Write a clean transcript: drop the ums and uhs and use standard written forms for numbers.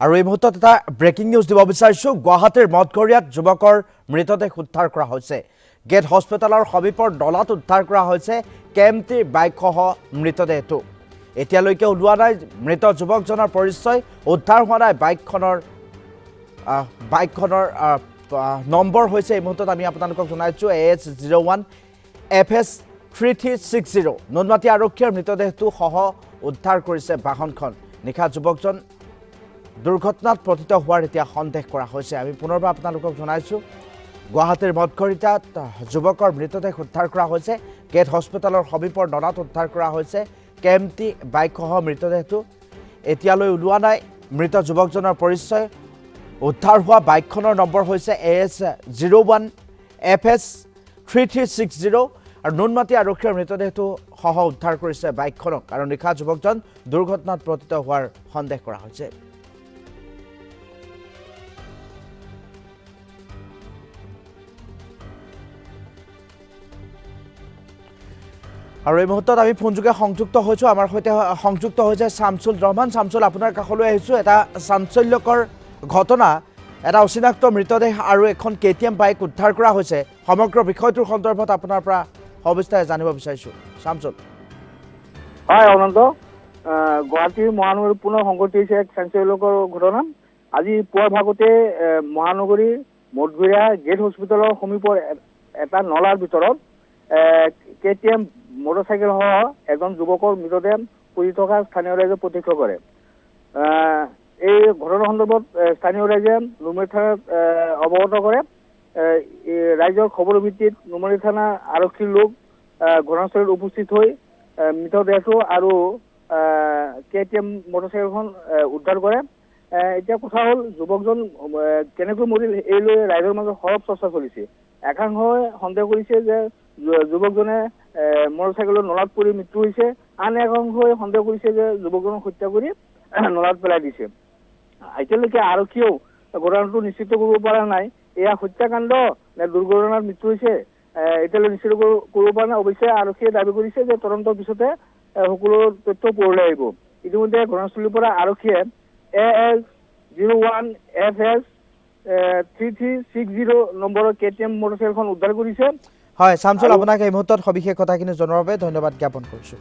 আৰু এই মুহূৰ্তত এটা ব্ৰেকিং নিউজ দিব বিচাৰিছোঁ। গুৱাহাটীৰ মঠঘৰীয়াত যুৱকৰ মৃতদেহ উদ্ধাৰ কৰা হৈছে। গেট হস্পিটেলৰ সমীপৰ নলাত উদ্ধাৰ কৰা হৈছে কেএমটি বাইকসহ মৃতদেহটো। এতিয়ালৈকে ওলোৱা নাই মৃত যুৱকজনৰ পৰিচয়, উদ্ধাৰ হোৱা নাই বাইকখনৰ নম্বৰ হৈছে এই মুহূৰ্তত আমি আপোনালোকক জনাইছোঁ AS01 FS 3360। নুনমাটি আৰক্ষীৰ মৃতদেহটো সহ উদ্ধাৰ কৰিছে বাহনখন। নিশা যুৱকজন দুৰ্ঘটনাত পতিত হোৱাৰ এতিয়া সন্দেহ কৰা হৈছে। আমি পুনৰবাৰ আপোনালোকক জনাইছোঁ গুৱাহাটীৰ মঠঘৰীয়াত যুৱকৰ মৃতদেহ উদ্ধাৰ কৰা হৈছে। গেট হস্পিটেলৰ সমীপৰ নলাত উদ্ধাৰ কৰা হৈছে কেএমটি বাইকসহ মৃতদেহটো। এতিয়ালৈ ওলোৱা নাই মৃত যুৱকজনৰ পৰিচয়। উদ্ধাৰ হোৱা বাইকখনৰ নম্বৰ হৈছে AS01 FS 3360 আৰু নুনমাটি আৰক্ষীৰ মৃতদেহটো সহ উদ্ধাৰ কৰিছে বাইকখনক। আৰু নিশা যুৱকজন দুৰ্ঘটনাত পতিত হোৱাৰ সন্দেহ কৰা হৈছে। আৰু এই মুহূৰ্তত আমি ফোনযোগে সংযুক্ত হৈছোঁ। আমাৰ সৈতে সংযুক্ত হৈছে শামছুল ৰহমান। শামছুল, আপোনাৰ কাষলৈ আহিছোঁ। এটা চাঞ্চল্যকৰ ঘটনা, এটা অচিনাক্ত মৃতদেহ আৰু এখন KTM বাইক উদ্ধাৰ কৰা হৈছে। সমগ্ৰ বিষয়টোৰ সন্দৰ্ভত আপোনাৰ পৰা সবিস্তাৰে জানিব বিচাৰিছোঁ শামছুল। হয় অনন্ত, গুৱাহাটীৰ মহানগৰীত পুনৰ সংঘটিত হৈছে এক চাঞ্চল্যকৰ ঘটনা। আজি পুৱাৰ ভাগতে মহানগৰীৰ মঠঘৰীয়া গেট হস্পিটেলৰ সমীপৰ এটা নলাৰ ভিতৰত KTM মটৰচাইকেলসহ এজন যুৱকৰ মৃতদেহ পৰি থকা স্থানীয় ৰাইজে প্ৰত্যক্ষ কৰে। এই ঘটনাৰ সন্দৰ্ভত স্থানীয় ৰাইজে নুমলী থানাত অৱগত কৰে। ৰাইজৰ খবৰৰ ভিত্তিত নুমলী থানা আৰক্ষীৰ লোক ঘটনাস্থলীত উপস্থিত হৈ মৃতদেহটো আৰু KTM মটৰচাইকেলখন উদ্ধাৰ কৰে। এতিয়া কথা হ'ল যুৱকজন কেনেকৈ মৰিল এই লৈ ৰাইজৰ মাজত সৰব চৰ্চা চলিছে। একাংশই সন্দেহ কৰিছে যে যুৱকজনে মটৰচাইকেলৰ নলাত পৰি মৃত্যু হৈছে, আন একাংশই সন্দেহ কৰিছে যে যুৱকজনক হত্যা কৰি নলাত পেলাই দিছে। এতিয়ালৈকে আৰক্ষীয়েও ঘটনাটো নিশ্চিত কৰিব পৰা নাই এয়া হত্যাকাণ্ড নে দুৰ্ঘটনাত মৃত্যু হৈছে, এতিয়ালৈ নিশ্চিত কৰিব পৰা নাই। অৱশ্যে আৰক্ষীয়ে দাবী কৰিছে যে তদন্তৰ পিছতে সকলো তথ্য পোহৰলৈ আহিব। ইতিমধ্যে ঘটনাস্থলীৰ পৰা আৰক্ষীয়ে AS01 FS 3360 নম্বৰৰ KTM মটৰচাইকেলখন উদ্ধাৰ কৰিছে। হয় শামছুল, আপোনাক এই মুহূৰ্তত সবিশেষ কথাখিনি জনোৱাৰ বাবে ধন্যবাদ জ্ঞাপন কৰিছোঁ।